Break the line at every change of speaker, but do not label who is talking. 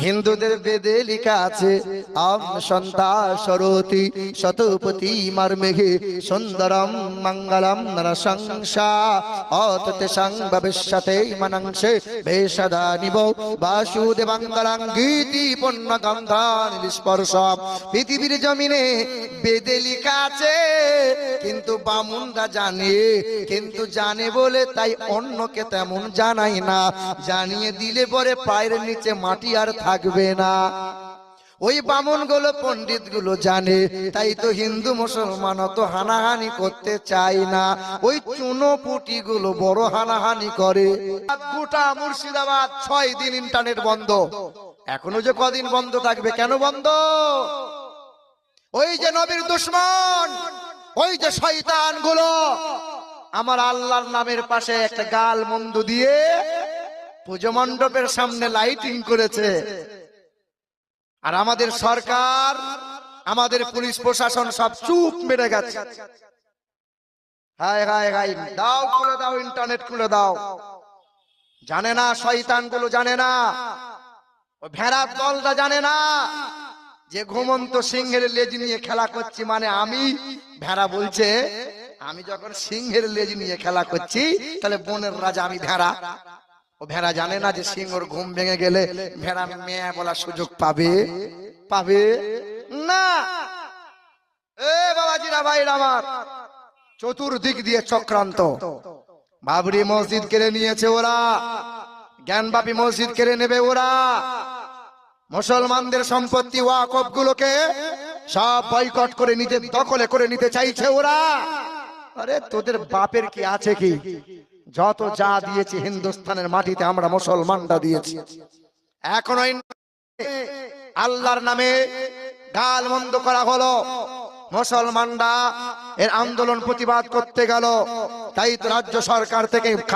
হিন্দুদের বেদে লেখা আছে আম সন্তা সরতি শতপতি মারমেঘে সুন্দরম মঙ্গলম নরসংসা অততে সংভবিষ্যতে মনংসে বেশদা নিব বাসুদেবাঙ্গলং গীতি পণ্য গন্ধান স্পর্শ। পৃথিবীর জমিনে বেদে লেখা আছে, কিন্তু বামুনরা জানে, কিন্তু জানে বলে তাই অন্যকে তেমন জানাই না। জানিয়ে দিলে পরে পায়ের নিচে মাটি আর থাকবে না। ওই বামন গুলো পণ্ডিত গুলো জানে, তাই তো হিন্দু মুসলমান তো হানাহানি করতে চায় না। ওই চুনোপুটি গুলো বড় হানাহানি করে। গোটা মুর্শিদাবাদ 6 দিন ইন্টারনেট বন্ধ। এখনো যে কদিন বন্ধ থাকবে, কেন বন্ধ? ওই যে নবীর দুশমন, ওই যে শয়তান গুলো আমার আল্লাহর নামের পাশে একটা গাল মন্দ দিয়ে পুজো মণ্ডপের সামনে লাইটিং করেছে। আর আমাদের সরকার, আমাদের পুলিশ প্রশাসন সব চুপ মেরে গেছে। হায় হায় হায়, দাও খুলে দাও, ইন্টারনেট খুলে দাও। জানে না শয়তান গুলো, জানে না ওই ভেড়ার দলটা জানে না যে ঘুমন্ত সিংহের লেজ নিয়ে খেলা করছি, মানে আমি ভেড়া বলছে আমি যখন সিংহের লেজ নিয়ে খেলা করছি তাহলে বনের রাজা আমি ভেড়া। ও ভেড়া জানে না যে সিংহর ঘুম ভেঙে গেলে ভেড়া মেয়ে বলার সুযোগ পাবে পাবে না। এ বাবাজিরা ভাইরা আমার, চতুর্দিক দিয়ে চক্রান্ত। বাবরি মসজিদ কেড়ে নিয়েছে ওরা, জ্ঞানবাপী মসজিদ কেড়ে নেবে ওরা, মুসলমানদের সম্পত্তি ওয়াকফ গুলোকে সব বয়কট করে নিতে, দখলে করে নিতে চাইছে ওরা। আরে তোদের বাপের কি আছে কি? যত যা দিয়েছি হিন্দুস্তানের মাটিতে আমরা মুসলমানরা দিয়েছি। এখনো আল্লাহর নামে গাল মন্দ করা হলো, মুসলমানরা এর আন্দোলন প্রতিবাদ করতে গেল, তাই তো রাজ্য সরকার থেকে